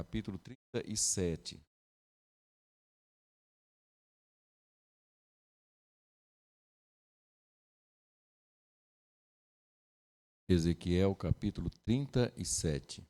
capítulo 37. Ezequiel, capítulo 37.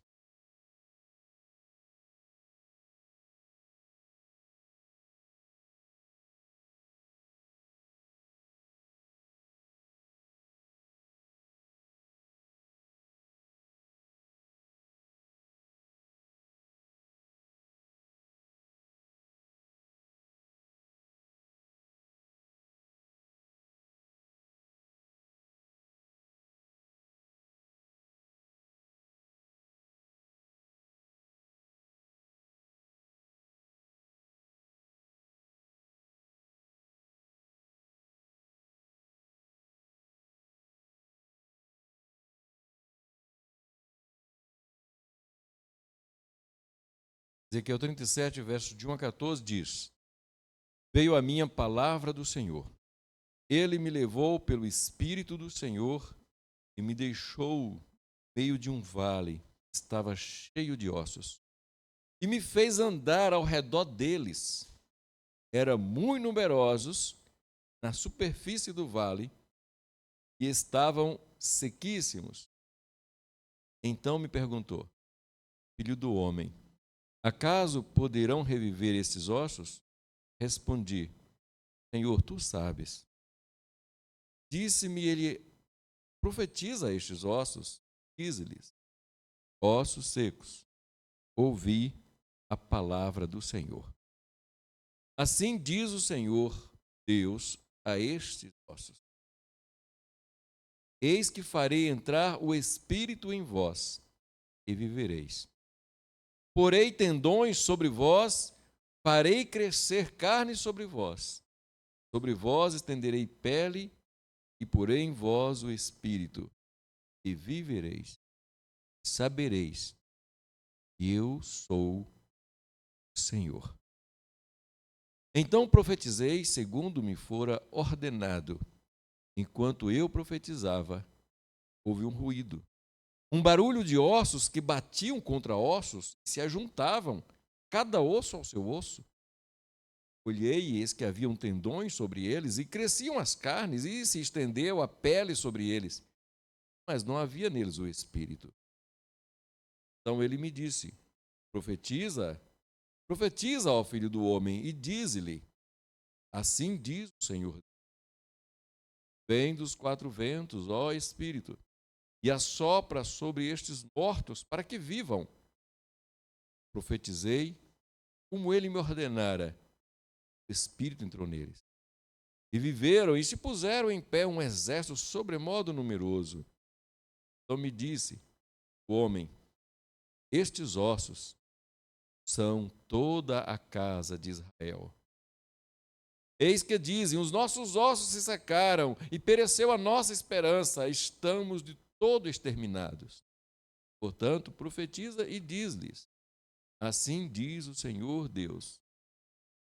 Ezequiel 37, versos de 1 a 14 diz: Veio a minha palavra do Senhor. Ele me levou pelo Espírito do Senhor e me deixou no meio de um vale que estava cheio de ossos. E me fez andar ao redor deles. Eram muito numerosos na superfície do vale e estavam sequíssimos. Então me perguntou: Filho do homem, acaso poderão reviver esses ossos? Respondi: Senhor, tu sabes. Disse-me ele: Profetiza a estes ossos, dize-lhes: Ossos secos, ouvi a palavra do Senhor. Assim diz o Senhor Deus a estes ossos: Eis que farei entrar o Espírito em vós, e vivereis. Porei tendões sobre vós, farei crescer carne sobre vós estenderei pele, e porei em vós o Espírito, e vivereis. E sabereis que eu sou o Senhor. Então profetizei segundo me fora ordenado. Enquanto eu profetizava, houve um ruído, um barulho de ossos que batiam contra ossos e se ajuntavam, cada osso ao seu osso. Olhei e eis que haviam tendões sobre eles, e cresciam as carnes, e se estendeu a pele sobre eles, mas não havia neles o Espírito. Então ele me disse: Profetiza, profetiza ao filho do homem, e dize-lhe: Assim diz o Senhor: Vem dos quatro ventos, ó Espírito, e assopra sobre estes mortos para que vivam. Profetizei, como ele me ordenara. O Espírito entrou neles. E viveram, e se puseram em pé um exército sobremodo numeroso. Então me disse o homem: Estes ossos são toda a casa de Israel. Eis que dizem: Os nossos ossos se secaram, e pereceu a nossa esperança, estamos de todo exterminados. Portanto, profetiza e diz-lhes: Assim diz o Senhor Deus: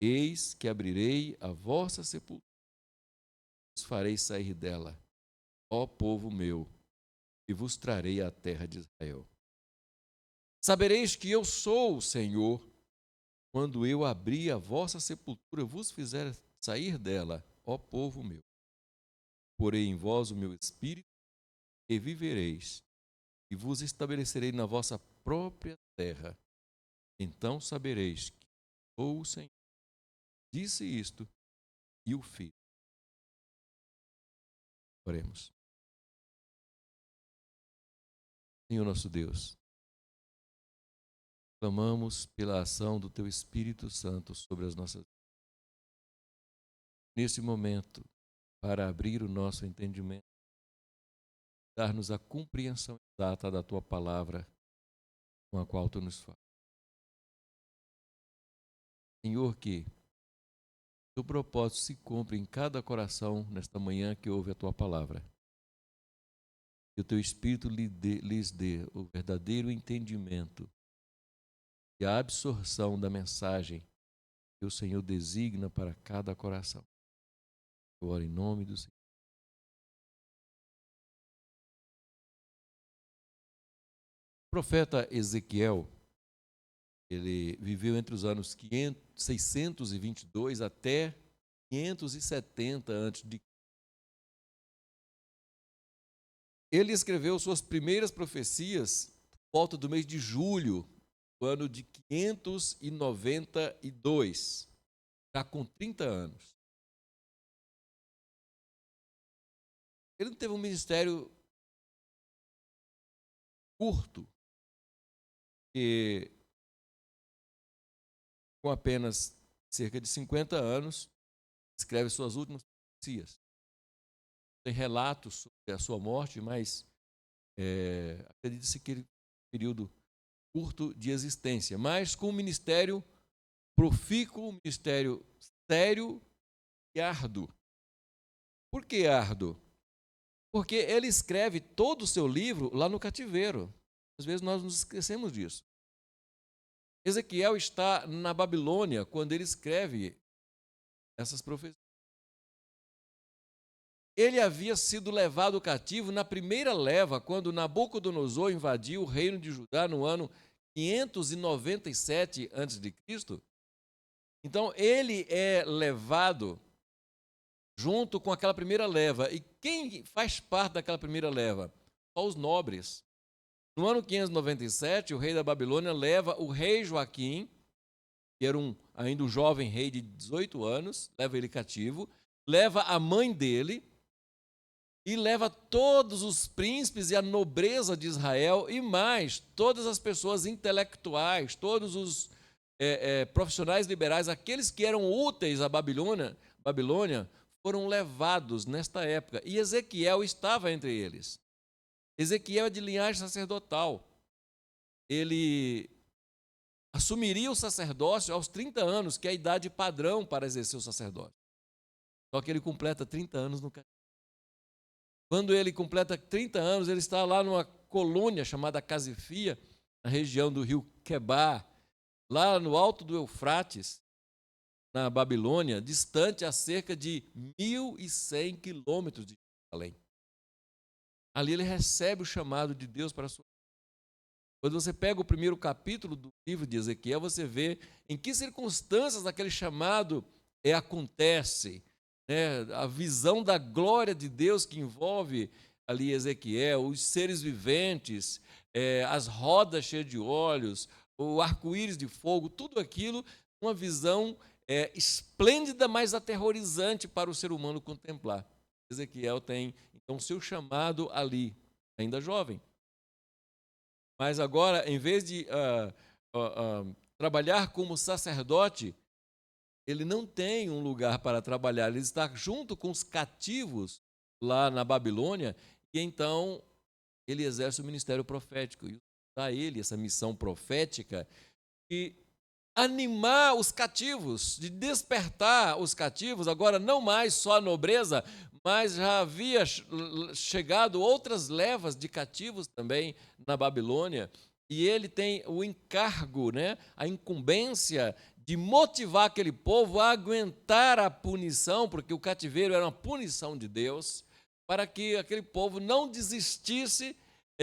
Eis que abrirei a vossa sepultura, os farei sair dela, ó povo meu, e vos trarei à terra de Israel. Sabereis que eu sou o Senhor, quando eu abrir a vossa sepultura, vos fizer sair dela, ó povo meu. Porei em vós o meu espírito, e vivereis, e vos estabelecerei na vossa própria terra. Então sabereis que sou o Senhor. Disse isto, e o fiz. Oremos. Senhor nosso Deus, clamamos pela ação do Teu Espírito Santo sobre as nossas vidas. Nesse momento, para abrir o nosso entendimento, dar-nos a compreensão exata da Tua palavra com a qual Tu nos fala. Senhor, que Teu propósito se cumpra em cada coração nesta manhã que ouve a Tua palavra. Que o Teu Espírito lhes dê o verdadeiro entendimento e a absorção da mensagem que o Senhor designa para cada coração. Eu oro em nome do Senhor. O profeta Ezequiel Ele viveu entre os anos 622 até 570 a.C. Ele escreveu suas primeiras profecias por volta do mês de julho do ano de 592, já com 30 anos. Ele não teve um ministério curto, e com apenas cerca de 50 anos, escreve suas últimas profecias. Tem relatos sobre a sua morte, mas acredita-se que ele teve um período curto de existência, mas com um ministério profícuo, um ministério sério e árduo. Por que árduo? Porque ele escreve todo o seu livro lá no cativeiro. Às vezes nós nos esquecemos disso. Ezequiel está na Babilônia quando ele escreve essas profecias. Ele havia sido levado cativo na primeira leva, quando Nabucodonosor invadiu o reino de Judá no ano 597 a.C. Então, ele é levado junto com aquela primeira leva. E quem faz parte daquela primeira leva? Só os nobres. No ano 597, o rei da Babilônia leva o rei Joaquim, que era ainda um jovem rei de 18 anos, leva ele cativo, leva a mãe dele e leva todos os príncipes e a nobreza de Israel e mais todas as pessoas intelectuais, todos os profissionais liberais, aqueles que eram úteis à Babilônia, foram levados nesta época. E Ezequiel estava entre eles. Ezequiel é de linhagem sacerdotal. Ele assumiria o sacerdócio aos 30 anos, que é a idade padrão para exercer o sacerdócio. Só que ele completa 30 anos no cativeiro. Quando ele completa 30 anos, ele está lá numa colônia chamada Casifia, na região do rio Quebar, lá no alto do Eufrates, na Babilônia, distante a cerca de 1.100 quilômetros de Jerusalém. Ali ele recebe o chamado de Deus para a sua vida. Quando você pega o primeiro capítulo do livro de Ezequiel, você vê em que circunstâncias aquele chamado acontece. A visão da glória de Deus que envolve ali Ezequiel, os seres viventes, as rodas cheias de olhos, o arco-íris de fogo, tudo aquilo, uma visão esplêndida, mas aterrorizante para o ser humano contemplar. Ezequiel tem, então, seu chamado ali, ainda jovem. Mas agora, em vez de trabalhar como sacerdote, ele não tem um lugar para trabalhar, ele está junto com os cativos lá na Babilônia, e então ele exerce o ministério profético, e dá a ele essa missão profética de animar os cativos, de despertar os cativos, agora não mais só a nobreza, mas já havia chegado outras levas de cativos também na Babilônia, e ele tem o encargo, a incumbência de motivar aquele povo a aguentar a punição, porque o cativeiro era uma punição de Deus, para que aquele povo não desistisse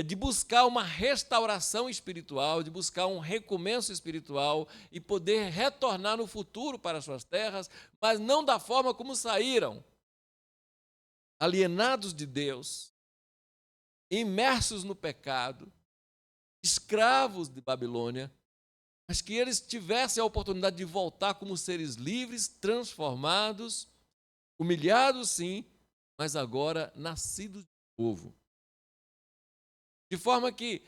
de buscar uma restauração espiritual, de buscar um recomeço espiritual e poder retornar no futuro para suas terras, mas não da forma como saíram, alienados de Deus, imersos no pecado, escravos de Babilônia, mas que eles tivessem a oportunidade de voltar como seres livres, transformados, humilhados sim, mas agora nascidos de novo. De forma que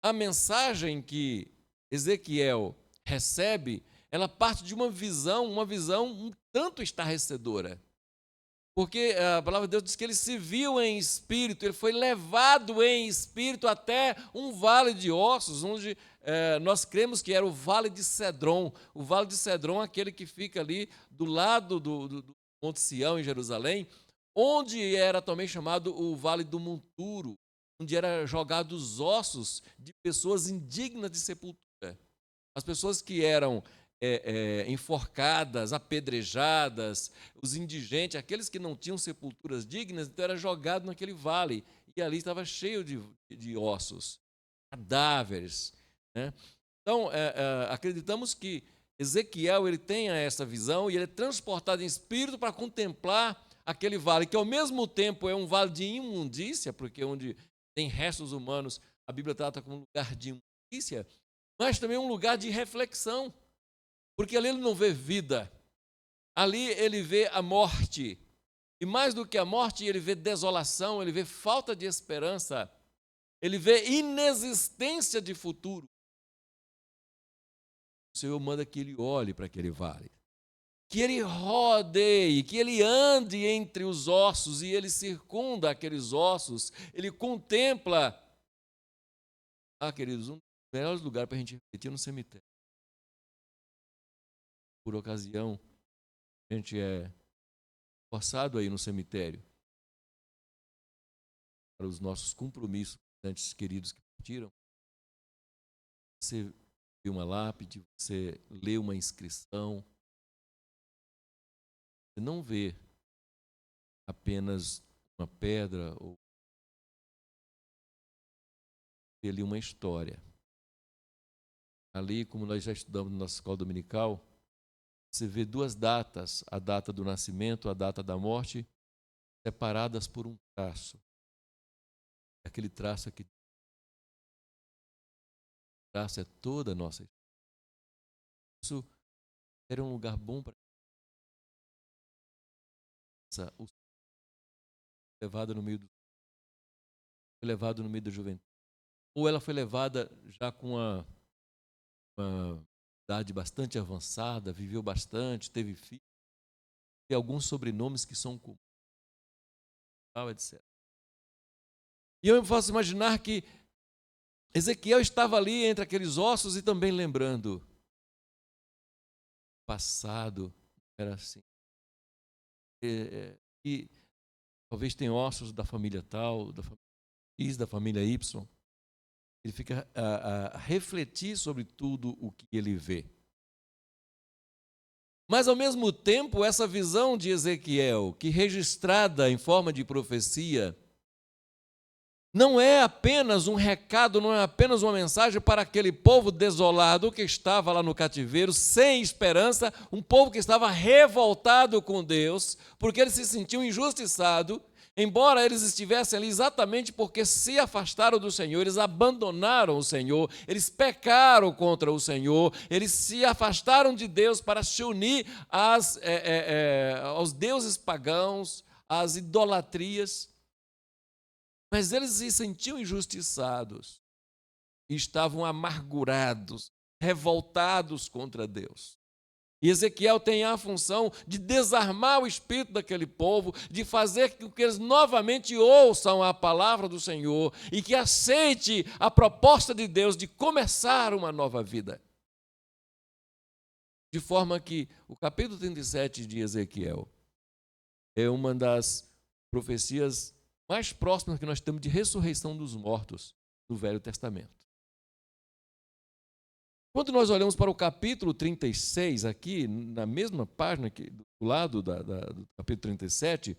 a mensagem que Ezequiel recebe, ela parte de uma visão um tanto estarrecedora. Porque a palavra de Deus diz que ele se viu em espírito, ele foi levado em espírito até um vale de ossos, onde nós cremos que era o Vale de Cedron. O Vale de Cedron é aquele que fica ali do lado do Monte Sião, em Jerusalém, onde era também chamado o Vale do Monturo, onde eram jogados os ossos de pessoas indignas de sepultura. As pessoas que eram enforcadas, apedrejadas, os indigentes, aqueles que não tinham sepulturas dignas, então era jogado naquele vale, e ali estava cheio de ossos, cadáveres. Então, acreditamos que Ezequiel ele tenha essa visão e ele é transportado em espírito para contemplar aquele vale, que ao mesmo tempo é um vale de imundícia, porque onde tem restos humanos, a Bíblia trata como um lugar de imundícia, mas também um lugar de reflexão, porque ali ele não vê vida, ali ele vê a morte, e mais do que a morte, ele vê desolação, ele vê falta de esperança, ele vê inexistência de futuro. O Senhor manda que ele olhe para aquele vale, que ele rodeie, que ele ande entre os ossos e ele circunda aqueles ossos, ele contempla. Queridos, um dos melhores lugares para a gente refletir é no cemitério. Por ocasião, a gente é forçado a ir no cemitério para os nossos compromissos, antes queridos que partiram. Você vê uma lápide, você lê uma inscrição, você não vê apenas uma pedra ou vê ali uma história. Ali, como nós já estudamos na nossa escola dominical, você vê duas datas, a data do nascimento, a data da morte, separadas por um traço. Aquele traço aqui. O traço é toda a nossa história. Isso era um lugar bom para o levada no meio foi levado no meio da juventude. Ou ela foi levada já com uma idade bastante avançada, viveu bastante, teve filhos, tem alguns sobrenomes que são comuns, etc. E eu me faço imaginar que Ezequiel estava ali entre aqueles ossos e também lembrando. O passado era assim. E talvez tenha ossos da família tal, da família X, da família Y. Ele fica a refletir sobre tudo o que ele vê. Mas, ao mesmo tempo, essa visão de Ezequiel, que registrada em forma de profecia, não é apenas um recado, não é apenas uma mensagem para aquele povo desolado que estava lá no cativeiro, sem esperança, um povo que estava revoltado com Deus, porque eles se sentiam injustiçados, embora eles estivessem ali exatamente porque se afastaram do Senhor, eles abandonaram o Senhor, eles pecaram contra o Senhor, eles se afastaram de Deus para se unir aos deuses pagãos, às idolatrias. Mas eles se sentiam injustiçados e estavam amargurados, revoltados contra Deus. E Ezequiel tem a função de desarmar o espírito daquele povo, de fazer com que eles novamente ouçam a palavra do Senhor e que aceite a proposta de Deus de começar uma nova vida. De forma que o capítulo 37 de Ezequiel é uma das profecias mais próximas que nós temos de ressurreição dos mortos no Velho Testamento. Quando nós olhamos para o capítulo 36, aqui, na mesma página, aqui, do lado do capítulo 37,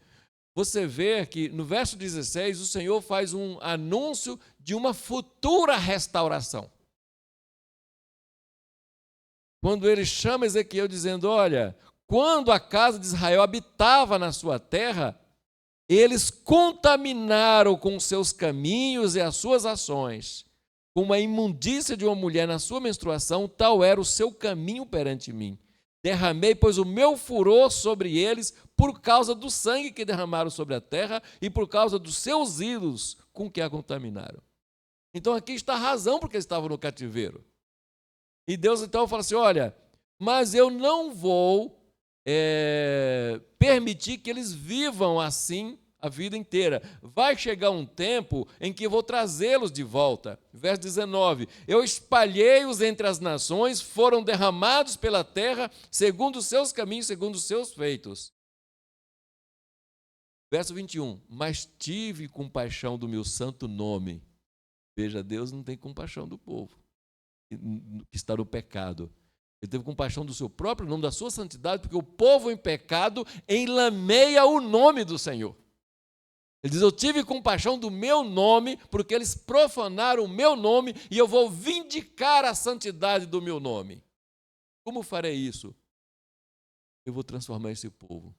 você vê que no verso 16 o Senhor faz um anúncio de uma futura restauração. Quando ele chama Ezequiel dizendo, olha, quando a casa de Israel habitava na sua terra, eles contaminaram com seus caminhos e as suas ações. Como a imundícia de uma mulher na sua menstruação, tal era o seu caminho perante mim. Derramei, pois, o meu furor sobre eles por causa do sangue que derramaram sobre a terra e por causa dos seus ídolos com que a contaminaram. Então aqui está a razão porque eles estavam no cativeiro. E Deus então fala assim, olha, mas eu não vou permitir que eles vivam assim a vida inteira. Vai chegar um tempo em que eu vou trazê-los de volta. Verso 19, eu espalhei-os entre as nações, foram derramados pela terra, segundo os seus caminhos, segundo os seus feitos. Verso 21, mas tive compaixão do meu santo nome. Veja, Deus não tem compaixão do povo que está no pecado. Ele teve compaixão do seu próprio nome, da sua santidade, porque o povo em pecado enlameia o nome do Senhor. Ele diz, eu tive compaixão do meu nome, porque eles profanaram o meu nome, e eu vou vindicar a santidade do meu nome. Como farei isso? Eu vou transformar esse povo.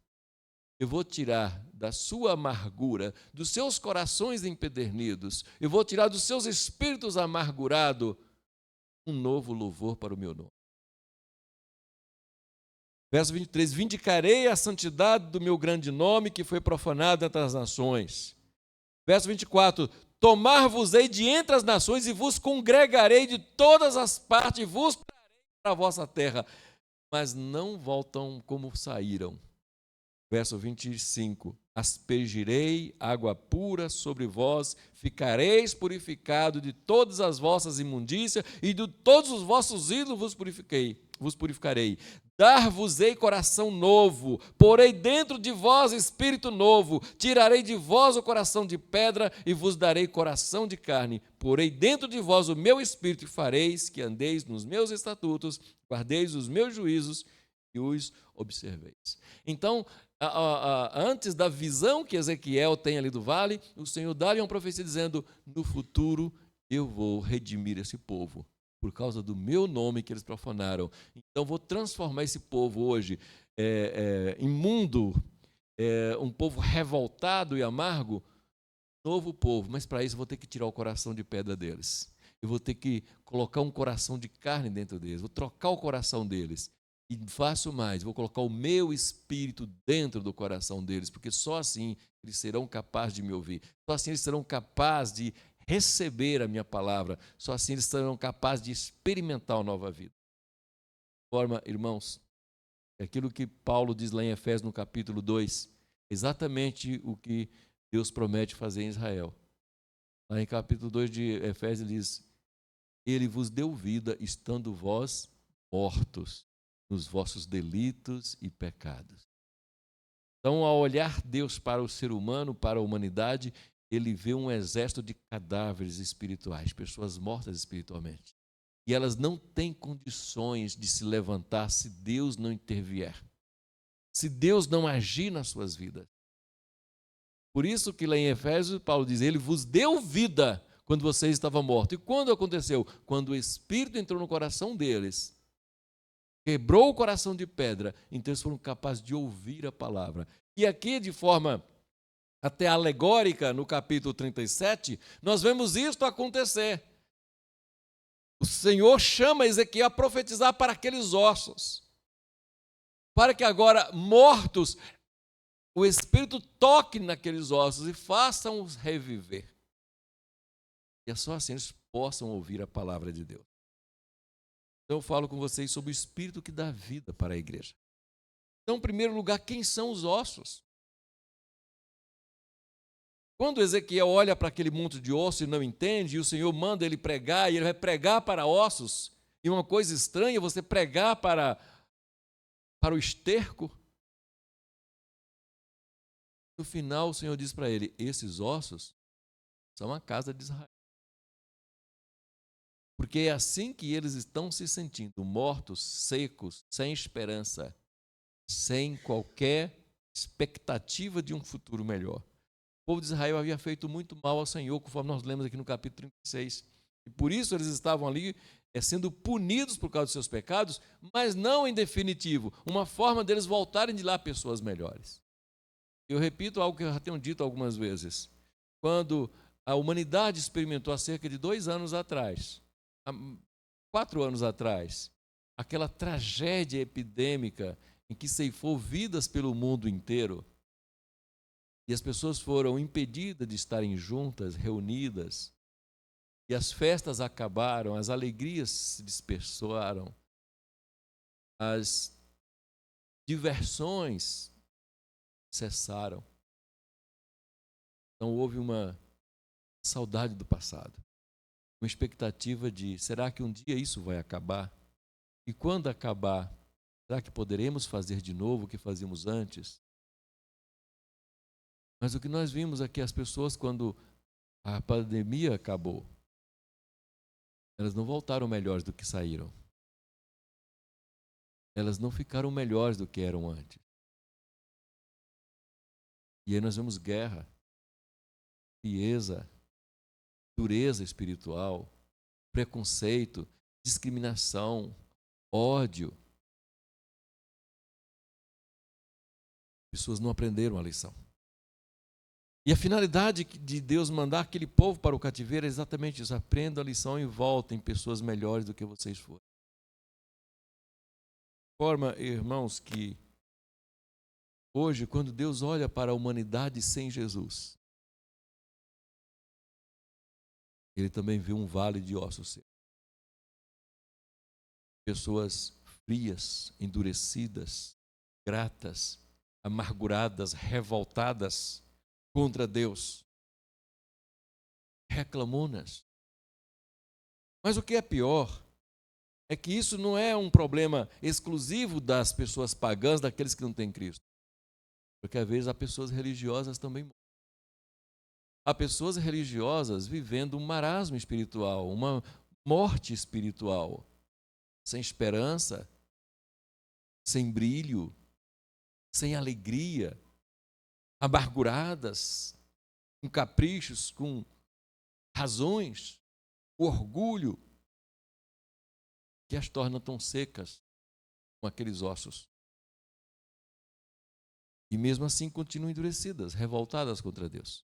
Eu vou tirar da sua amargura, dos seus corações empedernidos, eu vou tirar dos seus espíritos amargurados um novo louvor para o meu nome. Verso 23, vindicarei a santidade do meu grande nome, que foi profanado entre as nações. Verso 24, tomar-vos-ei de entre as nações e vos congregarei de todas as partes e vos trarei para a vossa terra, mas não voltam como saíram. Verso 25, aspergirei água pura sobre vós, ficareis purificados de todas as vossas imundícias e de todos os vossos ídolos vos purificarei. Dar-vos-ei coração novo, porei dentro de vós espírito novo, tirarei de vós o coração de pedra e vos darei coração de carne, porei dentro de vós o meu espírito e fareis que andeis nos meus estatutos, guardeis os meus juízos e os observeis. Então, antes da visão que Ezequiel tem ali do vale, o Senhor dá-lhe uma profecia dizendo, no futuro eu vou redimir esse povo, por causa do meu nome que eles profanaram. Então vou transformar esse povo hoje imundo, um povo revoltado e amargo, novo povo, mas para isso eu vou ter que tirar o coração de pedra deles. Eu vou ter que colocar um coração de carne dentro deles, vou trocar o coração deles. E faço mais, vou colocar o meu espírito dentro do coração deles, porque só assim eles serão capazes de me ouvir, só assim eles serão capazes de receber a minha palavra, só assim eles serão capazes de experimentar uma nova vida. De forma, irmãos, é aquilo que Paulo diz lá em Efésios no capítulo 2, exatamente o que Deus promete fazer em Israel. Lá em capítulo 2 de Efésios ele diz, ele vos deu vida estando vós mortos nos vossos delitos e pecados. Então, ao olhar Deus para o ser humano, para a humanidade, ele vê um exército de cadáveres espirituais, pessoas mortas espiritualmente. E elas não têm condições de se levantar se Deus não intervier, se Deus não agir nas suas vidas. Por isso que lá em Efésios, Paulo diz, ele vos deu vida quando vocês estavam mortos. E quando aconteceu? Quando o Espírito entrou no coração deles, quebrou o coração de pedra, então eles foram capazes de ouvir a palavra. E aqui, de forma até alegórica, no capítulo 37, nós vemos isto acontecer. O Senhor chama Ezequiel a profetizar para aqueles ossos, para que agora, mortos, o Espírito toque naqueles ossos e façam-os reviver. E é só assim eles possam ouvir a palavra de Deus. Então eu falo com vocês sobre o Espírito que dá vida para a igreja. Então, em primeiro lugar, quem são os ossos? Quando Ezequiel olha para aquele monte de ossos e não entende, e o Senhor manda ele pregar, e ele vai pregar para ossos, e uma coisa estranha, você pregar para o esterco. No final, o Senhor diz para ele, esses ossos são a casa de Israel. Porque é assim que eles estão se sentindo, mortos, secos, sem esperança, sem qualquer expectativa de um futuro melhor. O povo de Israel havia feito muito mal ao Senhor, conforme nós lemos aqui no capítulo 36. E por isso eles estavam ali sendo punidos por causa dos seus pecados, mas não em definitivo, uma forma deles voltarem de lá pessoas melhores. Eu repito algo que eu já tenho dito algumas vezes. Quando a humanidade experimentou há cerca de 2 anos atrás, 4 anos atrás, aquela tragédia epidêmica em que ceifou vidas pelo mundo inteiro, e as pessoas foram impedidas de estarem juntas, reunidas, e as festas acabaram, as alegrias se dispersaram, as diversões cessaram. Então houve uma saudade do passado, uma expectativa de, será que um dia isso vai acabar? E quando acabar, será que poderemos fazer de novo o que fazíamos antes? Mas o que nós vimos aqui, as pessoas, quando a pandemia acabou, elas não voltaram melhores do que saíram. Elas não ficaram melhores do que eram antes. E aí nós vemos guerra, frieza, dureza espiritual, preconceito, discriminação, ódio. As pessoas não aprenderam a lição. E a finalidade de Deus mandar aquele povo para o cativeiro é exatamente isso: aprendam a lição e voltem pessoas melhores do que vocês foram. De forma, irmãos, que hoje, quando Deus olha para a humanidade sem Jesus, Ele também vê um vale de ossos secos. Pessoas frias, endurecidas, gratas, amarguradas, revoltadas contra Deus, reclamonas. Mas o que é pior é que isso não é um problema exclusivo das pessoas pagãs, daqueles que não têm Cristo. Porque às vezes há pessoas religiosas também. Há pessoas religiosas vivendo um marasmo espiritual, uma morte espiritual, sem esperança, sem brilho, sem alegria, amarguradas, com caprichos, com razões, orgulho, que as torna tão secas com aqueles ossos. E mesmo assim continuam endurecidas, revoltadas contra Deus.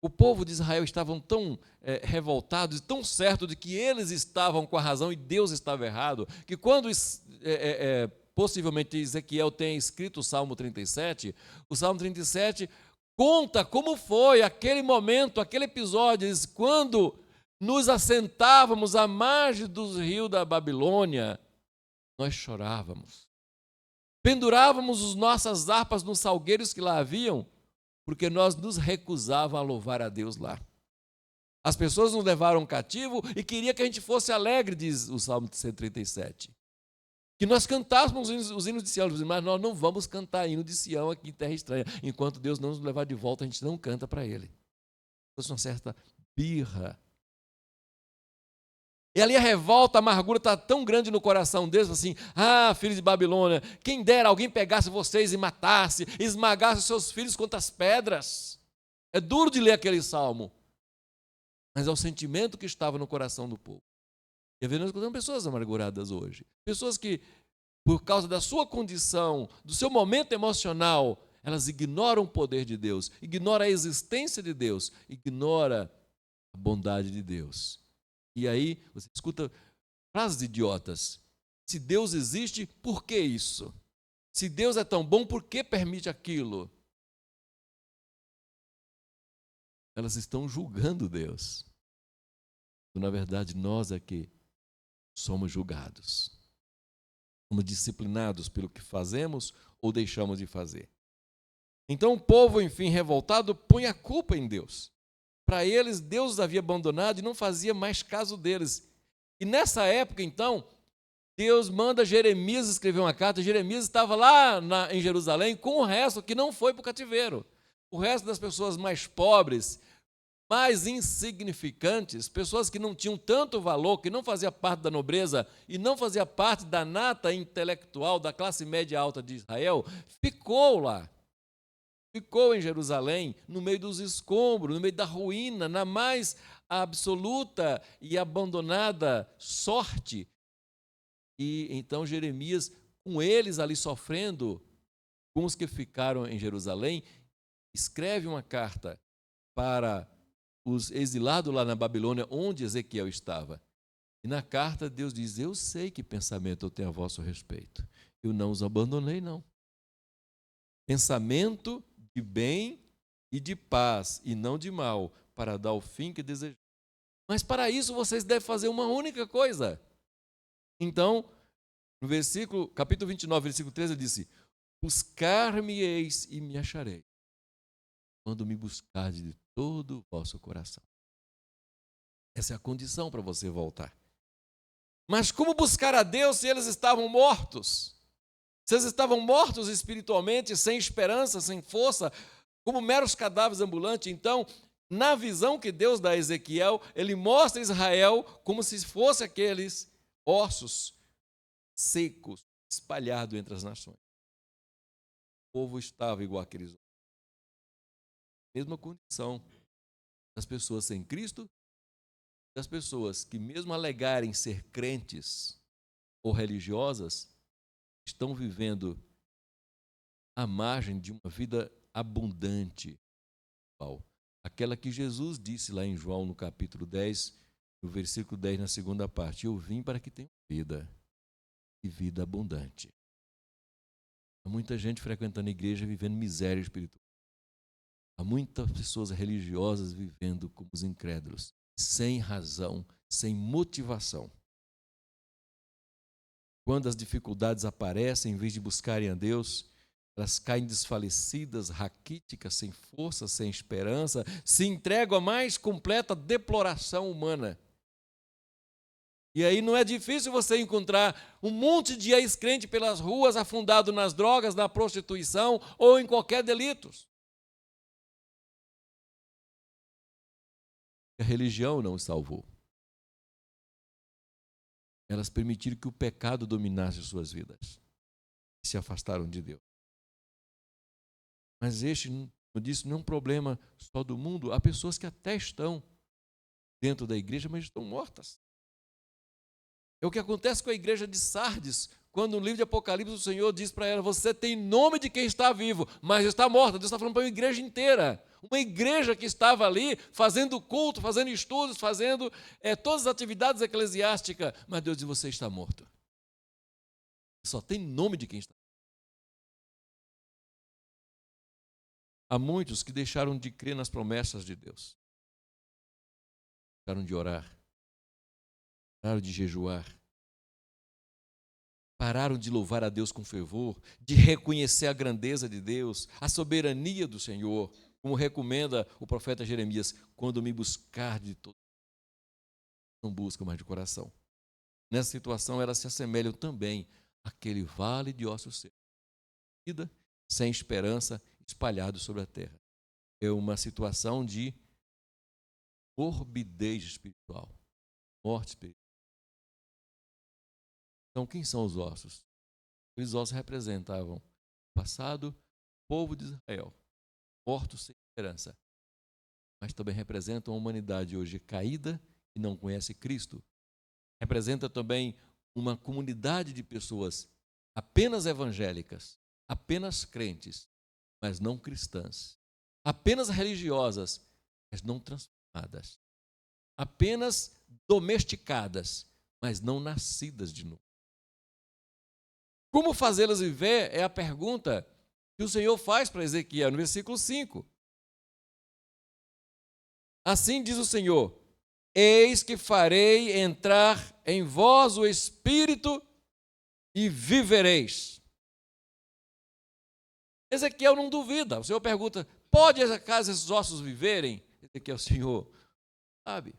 O povo de Israel estavam tão revoltados e tão certos de que eles estavam com a razão e Deus estava errado, que quando possivelmente Ezequiel tenha escrito o Salmo 37, o Salmo 37 conta como foi aquele momento, aquele episódio, quando nos assentávamos à margem dos rios da Babilônia, nós chorávamos. Pendurávamos as nossas harpas nos salgueiros que lá haviam, porque nós nos recusávamos a louvar a Deus lá. As pessoas nos levaram cativo e queriam que a gente fosse alegre, diz o Salmo 137. Que nós cantássemos os hinos de Sião, mas nós não vamos cantar hino de Sião aqui em terra estranha. Enquanto Deus não nos levar de volta, a gente não canta para Ele. Fosse uma certa birra. E ali a revolta, a amargura está tão grande no coração deles, assim: ah, filhos de Babilônia, quem dera alguém pegasse vocês e matasse, esmagasse os seus filhos contra as pedras. É duro de ler aquele salmo, mas é o sentimento que estava no coração do povo. E às vezes nós encontramos pessoas amarguradas hoje, pessoas que, por causa da sua condição, do seu momento emocional, elas ignoram o poder de Deus, ignoram a existência de Deus, ignoram a bondade de Deus. E aí você escuta frases idiotas: se Deus existe, por que isso? Se Deus é tão bom, por que permite aquilo? Elas estão julgando Deus. Na verdade, nós é que somos julgados. Somos disciplinados pelo que fazemos ou deixamos de fazer. Então o povo, enfim, revoltado, põe a culpa em Deus. Para eles, Deus os havia abandonado e não fazia mais caso deles. E nessa época, então, Deus manda Jeremias escrever uma carta. Jeremias estava lá em Jerusalém com o resto que não foi para o cativeiro. O resto das pessoas mais pobres, mais insignificantes, pessoas que não tinham tanto valor, que não fazia parte da nobreza e não fazia parte da nata intelectual da classe média alta de Israel, ficou lá. Ficou em Jerusalém, no meio dos escombros, no meio da ruína, na mais absoluta e abandonada sorte. E então Jeremias, com eles ali sofrendo, com os que ficaram em Jerusalém, escreve uma carta para os exilados lá na Babilônia, onde Ezequiel estava. E na carta Deus diz: eu sei que pensamento eu tenho a vosso respeito. Eu não os abandonei, não. Pensamento de bem e de paz, e não de mal, para dar o fim que desejam. Mas para isso vocês devem fazer uma única coisa. Então, no capítulo 29, versículo 13, ele disse: buscar-me-eis e me acharei, quando me buscardes de todo o vosso coração. Essa é a condição para você voltar. Mas como buscar a Deus se eles estavam mortos? Se eles estavam mortos espiritualmente, sem esperança, sem força, como meros cadáveres ambulantes. Então, na visão que Deus dá a Ezequiel, ele mostra Israel como se fosse aqueles ossos secos, espalhados entre as nações. O povo estava igual àqueles ossos. Mesma condição. das pessoas sem Cristo, das pessoas que, mesmo alegarem ser crentes ou religiosas, estão vivendo à margem de uma vida abundante, aquela que Jesus disse lá em João, no capítulo 10, no versículo 10, na segunda parte: eu vim para que tenham vida, e vida abundante. Há muita gente frequentando a igreja vivendo miséria espiritual. Há muitas pessoas religiosas vivendo como os incrédulos, sem razão, sem motivação. Quando as dificuldades aparecem, em vez de buscarem a Deus, elas caem desfalecidas, raquíticas, sem força, sem esperança, se entregam à mais completa deploração humana. E aí não é difícil você encontrar um monte de ex-crente pelas ruas, afundado nas drogas, na prostituição ou em qualquer delito. A religião não os salvou. Elas permitiram que o pecado dominasse suas vidas e se afastaram de Deus. Mas este, como eu disse, não é um problema só do mundo. Há pessoas que até estão dentro da igreja, mas estão mortas. É o que acontece com a igreja de Sardes, quando no livro de Apocalipse o Senhor diz para ela: você tem nome de quem está vivo, mas está morta. Deus está falando para uma igreja inteira. Uma igreja que estava ali fazendo culto, fazendo estudos, fazendo todas as atividades eclesiásticas. Mas Deus diz: você está morto. Só tem nome de quem está. Há muitos que deixaram de crer nas promessas de Deus. Pararam de orar. Pararam de jejuar. Pararam de louvar a Deus com fervor, de reconhecer a grandeza de Deus, a soberania do Senhor, como recomenda o profeta Jeremias: quando me buscar de todo, não busca mais de coração. Nessa situação, elas se assemelham também àquele vale de ossos secos, vida sem esperança, espalhado sobre a terra. É uma situação de morbidez espiritual, morte espiritual. Então, quem são os ossos? Os ossos representavam o passado, o povo de Israel, mortos sem esperança, mas também representam a humanidade hoje caída e não conhece Cristo. Representa também uma comunidade de pessoas apenas evangélicas, apenas crentes, mas não cristãs, apenas religiosas, mas não transformadas, apenas domesticadas, mas não nascidas de novo. Como fazê-las viver é a pergunta que o Senhor faz para Ezequiel no versículo 5. Assim diz o Senhor: eis que farei entrar em vós o Espírito e vivereis. Ezequiel não duvida. O Senhor pergunta: pode acaso esses ossos viverem? Ezequiel: Senhor, sabe.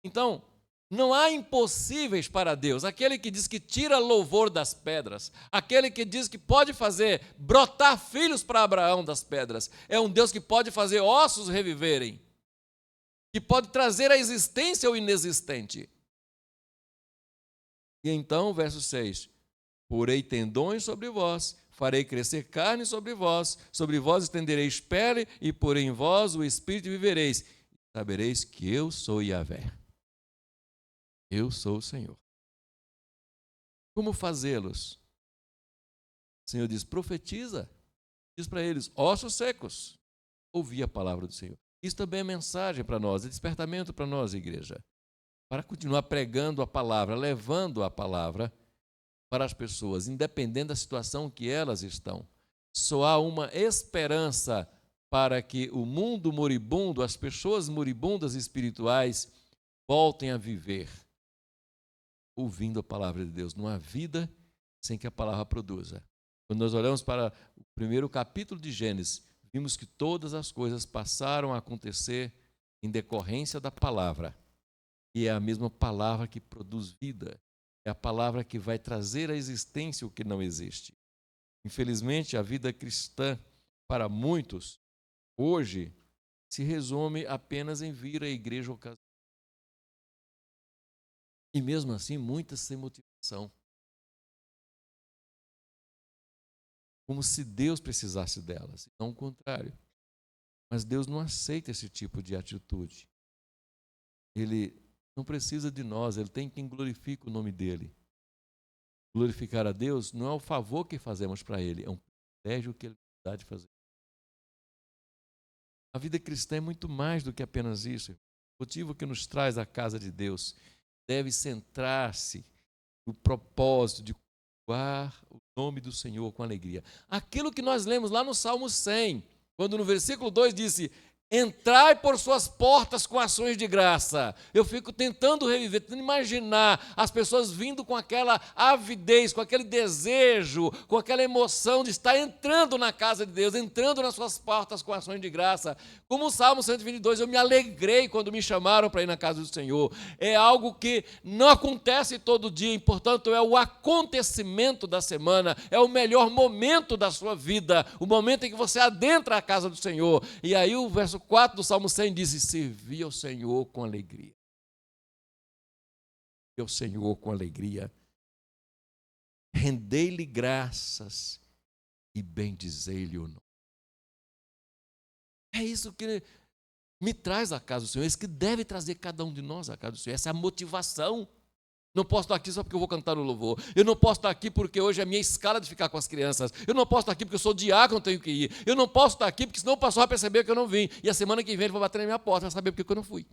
Então, não há impossíveis para Deus. Aquele que diz que tira louvor das pedras, aquele que diz que pode fazer brotar filhos para Abraão das pedras, é um Deus que pode fazer ossos reviverem, que pode trazer à existência o inexistente. E então, verso 6, porei tendões sobre vós, farei crescer carne sobre vós estendereis pele, e porei em vós o espírito e vivereis. Sabereis que eu sou Yahvé. Eu sou o Senhor. Como fazê-los? O Senhor diz: profetiza. Diz para eles: ossos secos, ouvi a palavra do Senhor. Isso também é mensagem para nós, é despertamento para nós, igreja, para continuar pregando a palavra, levando a palavra para as pessoas, independente da situação que elas estão. Só há uma esperança para que o mundo moribundo, as pessoas moribundas espirituais, voltem a viver, ouvindo a palavra de Deus. Não há vida sem que a palavra produza. Quando nós olhamos para o primeiro capítulo de Gênesis, vimos que todas as coisas passaram a acontecer em decorrência da palavra. E é a mesma palavra que produz vida. É a palavra que vai trazer à existência o que não existe. Infelizmente, a vida cristã, para muitos, hoje, se resume apenas em vir à igreja ocasional. E mesmo assim, muitas sem motivação. Como se Deus precisasse delas, não o contrário. Mas Deus não aceita esse tipo de atitude. Ele não precisa de nós, Ele tem quem glorifique o nome dEle. Glorificar a Deus não é o favor que fazemos para Ele, é um privilégio que Ele dá de fazer. A vida cristã é muito mais do que apenas isso. O motivo que nos traz à casa de Deus deve centrar-se no propósito de cultuar o nome do Senhor com alegria. Aquilo que nós lemos lá no Salmo 100, quando no versículo 2 disse: entrai por suas portas com ações de graça. Eu fico tentando reviver, tentando imaginar as pessoas vindo com aquela avidez, com aquele desejo, com aquela emoção de estar entrando na casa de Deus, entrando nas suas portas com ações de graça. Como o Salmo 122, eu me alegrei quando me chamaram para ir na casa do Senhor. É algo que não acontece todo dia, portanto é o acontecimento da semana, é o melhor momento da sua vida, o momento em que você adentra a casa do Senhor. E aí o verso 4 do Salmo 100 diz: servi ao Senhor com alegria. Servi ao Senhor com alegria. Rendei-lhe graças e bendizei-lhe o nome. É isso que me traz à casa do Senhor, é isso que deve trazer cada um de nós à casa do Senhor, essa é a motivação. Não posso estar aqui só porque eu vou cantar no louvor. Eu não posso estar aqui porque hoje é a minha escala de ficar com as crianças. Eu não posso estar aqui porque eu sou diácono, tenho que ir. Eu não posso estar aqui porque senão o pastor vai perceber que eu não vim. E a semana que vem ele vai bater na minha porta, vai saber porque eu não fui.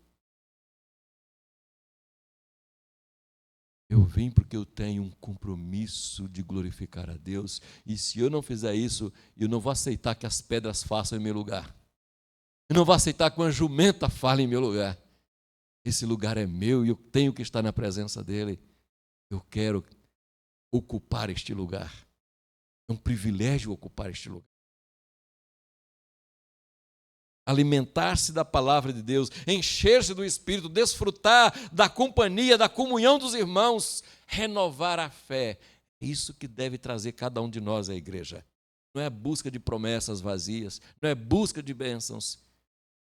Eu vim porque eu tenho um compromisso de glorificar a Deus. E se eu não fizer isso, eu não vou aceitar que as pedras façam em meu lugar. Eu não vou aceitar que uma jumenta fale em meu lugar. Esse lugar é meu e eu tenho que estar na presença dEle. Eu quero ocupar este lugar. É um privilégio ocupar este lugar. Alimentar-se da palavra de Deus, encher-se do Espírito, desfrutar da companhia, da comunhão dos irmãos, renovar a fé. É isso que deve trazer cada um de nós à igreja. Não é busca de promessas vazias, não é busca de bênçãos,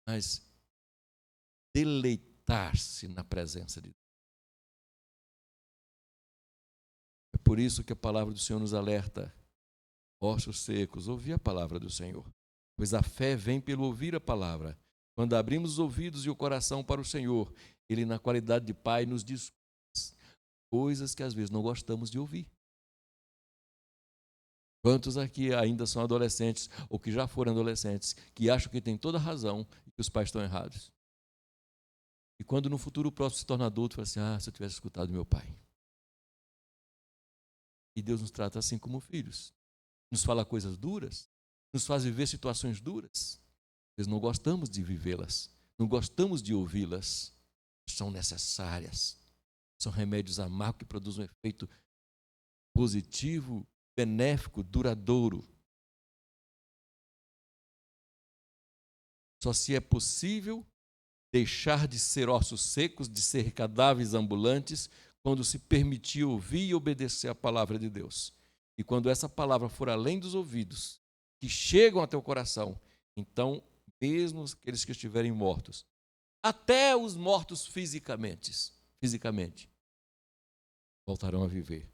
mas deleitar-se na presença de Deus. É por isso que a palavra do Senhor nos alerta: ossos secos, ouvi a palavra do Senhor, pois a fé vem pelo ouvir a palavra. Quando abrimos os ouvidos e o coração para o Senhor, Ele, na qualidade de Pai, nos diz coisas que às vezes não gostamos de ouvir. Quantos aqui ainda são adolescentes, ou que já foram adolescentes, que acham que têm toda a razão e que os pais estão errados? E quando no futuro próximo se torna adulto, fala assim: se eu tivesse escutado meu pai. E Deus nos trata assim como filhos. Nos fala coisas duras, nos faz viver situações duras. Nós não gostamos de vivê-las, não gostamos de ouvi-las. São necessárias. São remédios amargos que produzem um efeito positivo, benéfico, duradouro. Só se é possível deixar de ser ossos secos, de ser cadáveres ambulantes, quando se permitir ouvir e obedecer a palavra de Deus. E quando essa palavra for além dos ouvidos, que chegam até o coração, então, mesmo aqueles que estiverem mortos, até os mortos fisicamente, voltarão a viver.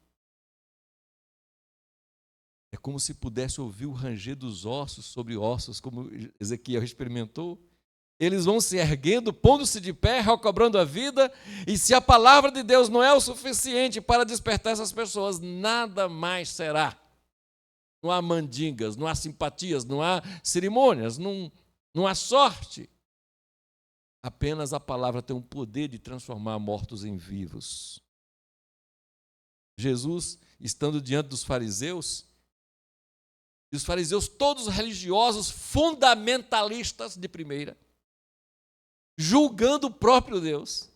É como se pudesse ouvir o ranger dos ossos sobre ossos, como Ezequiel experimentou. Eles vão se erguendo, pondo-se de pé, recobrando a vida, e se a palavra de Deus não é o suficiente para despertar essas pessoas, nada mais será. Não há mandingas, não há simpatias, não há cerimônias, não há sorte. Apenas a palavra tem o poder de transformar mortos em vivos. Jesus, estando diante dos fariseus, e os fariseus todos religiosos, fundamentalistas de primeira, julgando o próprio Deus.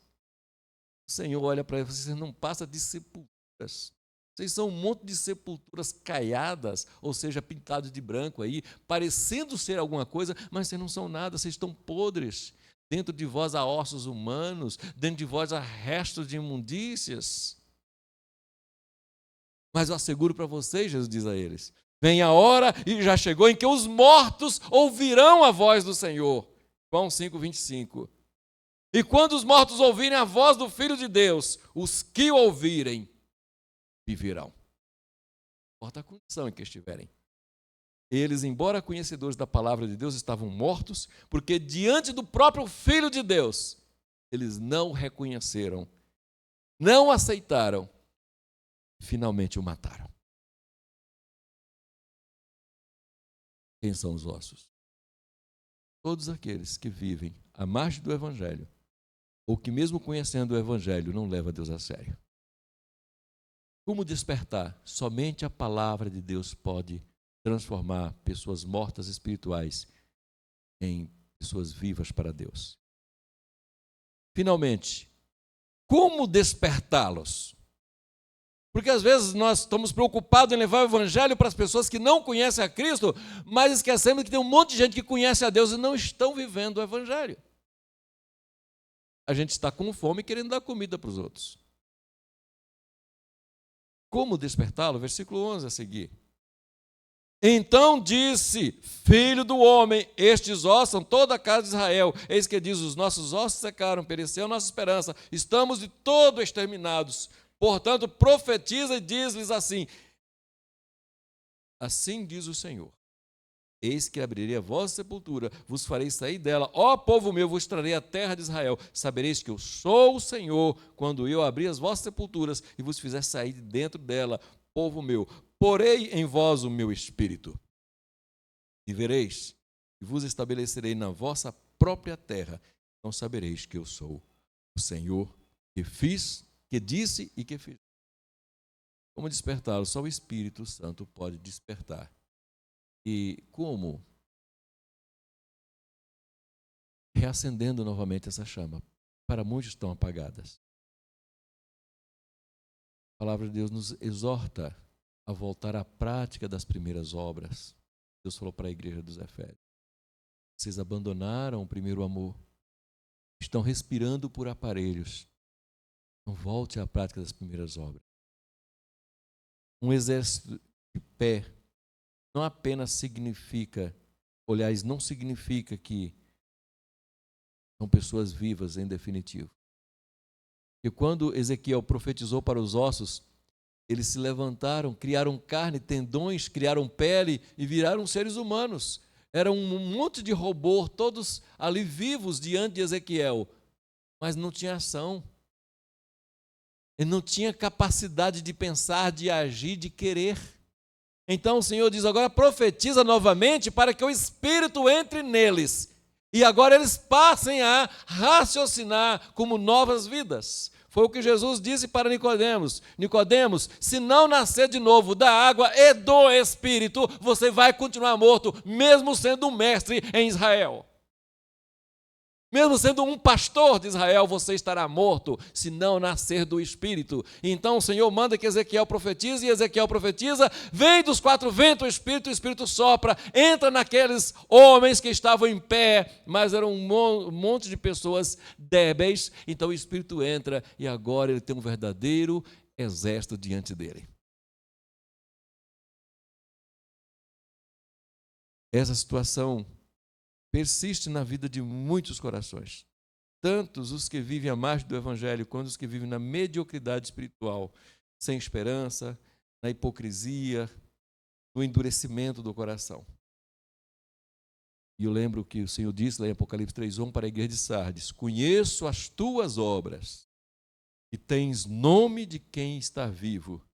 O Senhor olha para eles: vocês não passam de sepulturas. Vocês são um monte de sepulturas caiadas, ou seja, pintados de branco aí, parecendo ser alguma coisa, mas vocês não são nada, vocês estão podres. Dentro de vós há ossos humanos, dentro de vós há restos de imundícias. Mas eu asseguro para vocês, Jesus diz a eles, vem a hora, e já chegou, em que os mortos ouvirão a voz do Senhor. João 5:25. E quando os mortos ouvirem a voz do Filho de Deus, os que o ouvirem viverão. Não importa a condição em que estiverem. Eles, embora conhecedores da palavra de Deus, estavam mortos, porque diante do próprio Filho de Deus, eles não reconheceram, não aceitaram, finalmente o mataram. Quem são os ossos? Todos aqueles que vivem à margem do Evangelho, ou que mesmo conhecendo o Evangelho, não leva Deus a sério. Como despertar? Somente a palavra de Deus pode transformar pessoas mortas espirituais em pessoas vivas para Deus. Finalmente, como despertá-los? Porque às vezes nós estamos preocupados em levar o Evangelho para as pessoas que não conhecem a Cristo, mas esquecemos que tem um monte de gente que conhece a Deus e não estão vivendo o Evangelho. A gente está com fome e querendo dar comida para os outros. Como despertá-lo? Versículo 11 a seguir. Então disse, filho do homem, estes ossos são toda a casa de Israel. Eis que diz, os nossos ossos secaram, pereceu nossa esperança, estamos de todo exterminados. Portanto, profetiza e diz-lhes assim, assim diz o Senhor, eis que abrirei a vossa sepultura, vos farei sair dela, ó povo meu, vos trarei a terra de Israel, sabereis que eu sou o Senhor, quando eu abrir as vossas sepulturas e vos fizer sair de dentro dela, povo meu, porei em vós o meu espírito, e vereis, e vos estabelecerei na vossa própria terra, então sabereis que eu sou o Senhor, que fiz, que disse e que fiz. Como despertá-lo? Só o Espírito Santo pode despertar. E como? Reacendendo novamente essa chama. Para muitos estão apagadas. A palavra de Deus nos exorta a voltar à prática das primeiras obras. Deus falou para a igreja dos Efésios. Vocês abandonaram o primeiro amor. Estão respirando por aparelhos. Então volte à prática das primeiras obras. Um exército de pé não apenas significa, aliás, não significa que são pessoas vivas em definitivo. E quando Ezequiel profetizou para os ossos, eles se levantaram, criaram carne, tendões, criaram pele e viraram seres humanos. Era um monte de robô, todos ali vivos diante de Ezequiel, mas não tinha ação. Ele não tinha capacidade de pensar, de agir, de querer. Então o Senhor diz, agora profetiza novamente para que o Espírito entre neles. E agora eles passem a raciocinar como novas vidas. Foi o que Jesus disse para Nicodemos. Nicodemos, se não nascer de novo da água e do Espírito, você vai continuar morto, mesmo sendo um mestre em Israel. Mesmo sendo um pastor de Israel, você estará morto, se não nascer do Espírito. Então o Senhor manda que Ezequiel profetize, e Ezequiel profetiza, vem dos quatro ventos o Espírito sopra, entra naqueles homens que estavam em pé, mas eram um monte de pessoas débeis. Então o Espírito entra e agora ele tem um verdadeiro exército diante dele. Essa situação persiste na vida de muitos corações, tantos os que vivem à margem do Evangelho, quanto os que vivem na mediocridade espiritual, sem esperança, na hipocrisia, no endurecimento do coração. E eu lembro que o Senhor disse lá em Apocalipse 3:1 para a igreja de Sardes, conheço as tuas obras, e tens nome de quem está vivo,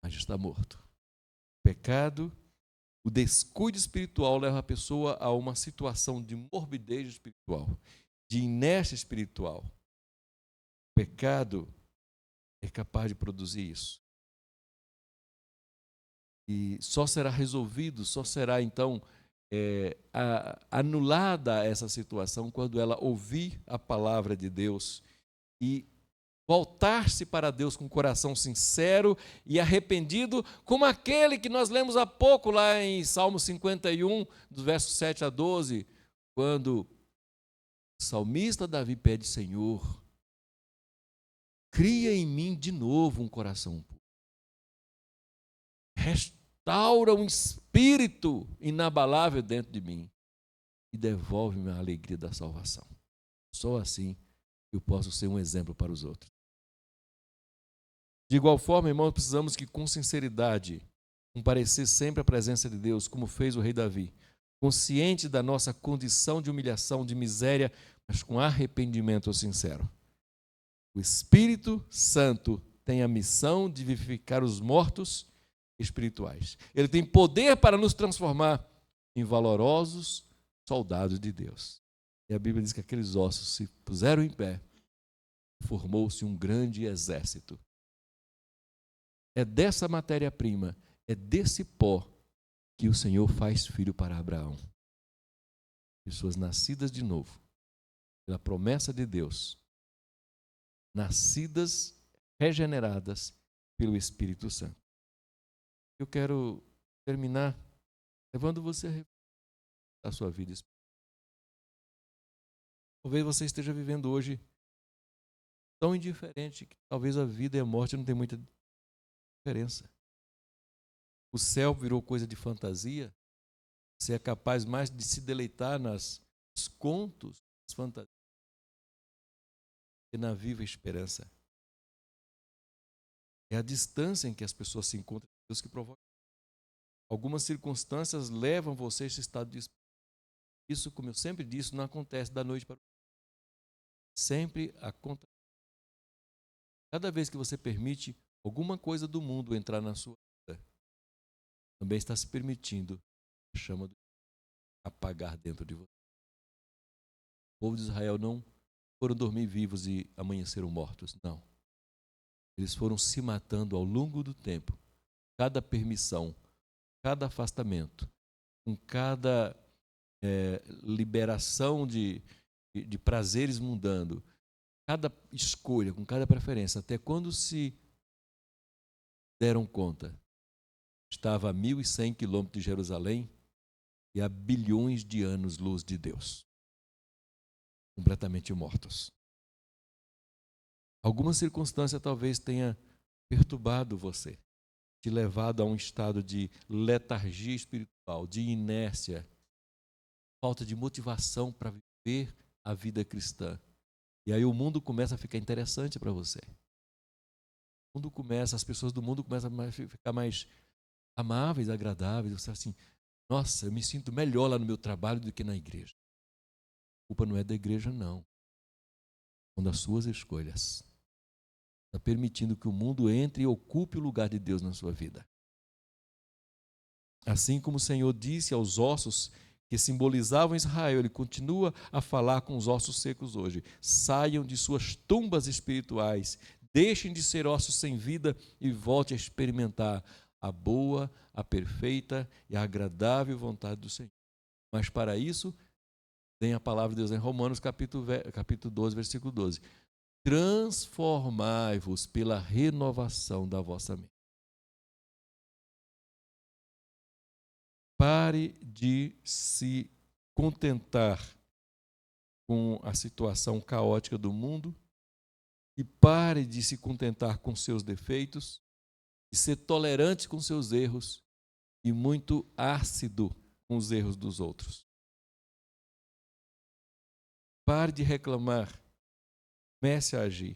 mas está morto. O pecado, o descuido espiritual leva a pessoa a uma situação de morbidez espiritual, de inércia espiritual. O pecado é capaz de produzir isso. E só será resolvido, só será então anulada essa situação quando ela ouvir a palavra de Deus e voltar-se para Deus com um coração sincero e arrependido, como aquele que nós lemos há pouco lá em Salmo 51, dos versos 7 a 12, quando o salmista Davi pede, Senhor, cria em mim de novo um coração puro. Restaura um espírito inabalável dentro de mim e devolve-me a alegria da salvação. Só assim eu posso ser um exemplo para os outros. De igual forma, irmãos, precisamos que com sinceridade, comparecer sempre à presença de Deus, como fez o rei Davi, consciente da nossa condição de humilhação, de miséria, mas com arrependimento sincero. O Espírito Santo tem a missão de vivificar os mortos espirituais. Ele tem poder para nos transformar em valorosos soldados de Deus. E a Bíblia diz que aqueles ossos se puseram em pé, formou-se um grande exército. É dessa matéria-prima, é desse pó que o Senhor faz filho para Abraão. Pessoas nascidas de novo, pela promessa de Deus, nascidas, regeneradas pelo Espírito Santo. Eu quero terminar levando você a sua vida espiritual. Talvez você esteja vivendo hoje tão indiferente que talvez a vida e a morte não tem muita diferença. O céu virou coisa de fantasia. Você é capaz mais de se deleitar nos contos, nas fantasias, que na viva esperança. É a distância em que as pessoas se encontram de Deus que provoca. Algumas circunstâncias levam você a esse estado de espírito. Isso, como eu sempre disse, não acontece da noite para o dia. Sempre acontece. Cada vez que você permite alguma coisa do mundo entrar na sua vida, também está se permitindo a chama do apagar dentro de você. O povo de Israel não foram dormir vivos e amanheceram mortos, não. Eles foram se matando ao longo do tempo. Cada permissão, cada afastamento, com cada liberação de prazeres mundando, cada escolha, com cada preferência, até quando se deram conta, estava a 1.100 quilômetros de Jerusalém e a bilhões de anos-luz de Deus, completamente mortos. Alguma circunstância talvez tenha perturbado você, te levado a um estado de letargia espiritual, de inércia, falta de motivação para viver a vida cristã. E aí o mundo começa a ficar interessante para você. O mundo começa, as pessoas do mundo começam a ficar mais amáveis, agradáveis. Você assim, nossa, eu me sinto melhor lá no meu trabalho do que na igreja. A culpa não é da igreja, não. São das suas escolhas. Está permitindo que o mundo entre e ocupe o lugar de Deus na sua vida. Assim como o Senhor disse aos ossos que simbolizavam Israel, Ele continua a falar com os ossos secos hoje. Saiam de suas tumbas espirituais, deixem de ser ossos sem vida e voltem a experimentar a boa, a perfeita e a agradável vontade do Senhor. Mas para isso, tem a palavra de Deus em Romanos capítulo 12, versículo 12. Transformai-vos pela renovação da vossa mente. Pare de se contentar com a situação caótica do mundo e pare de se contentar com seus defeitos, de ser tolerante com seus erros e muito ácido com os erros dos outros. Pare de reclamar, comece a agir.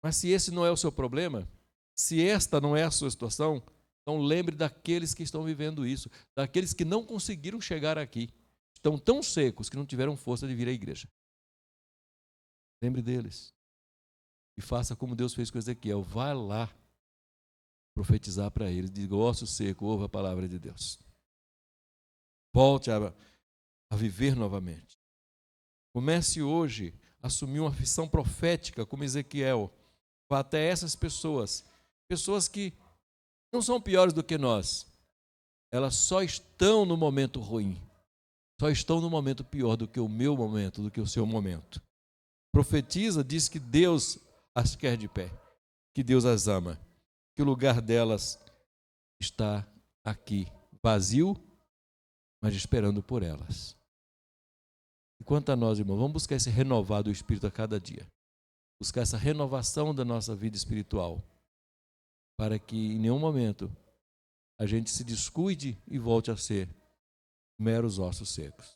Mas se esse não é o seu problema, se esta não é a sua situação, então lembre daqueles que estão vivendo isso, daqueles que não conseguiram chegar aqui, estão tão secos que não tiveram força de vir à igreja. Lembre deles. E faça como Deus fez com Ezequiel. Vá lá profetizar para eles. Diga, osso seco, ouve a palavra de Deus. Volte a viver novamente. Comece hoje a assumir uma missão profética como Ezequiel. Vá até essas pessoas que não são piores do que nós. Elas só estão no momento ruim. Só estão no momento pior do que o meu momento, do que o seu momento. Profetiza, diz que Deus as quer de pé, que Deus as ama, que o lugar delas está aqui, vazio, mas esperando por elas. E quanto a nós, irmãos, vamos buscar esse renovar do Espírito a cada dia. Buscar essa renovação da nossa vida espiritual, para que em nenhum momento a gente se descuide e volte a ser meros ossos secos.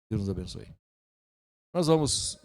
Deus nos abençoe. Nós vamos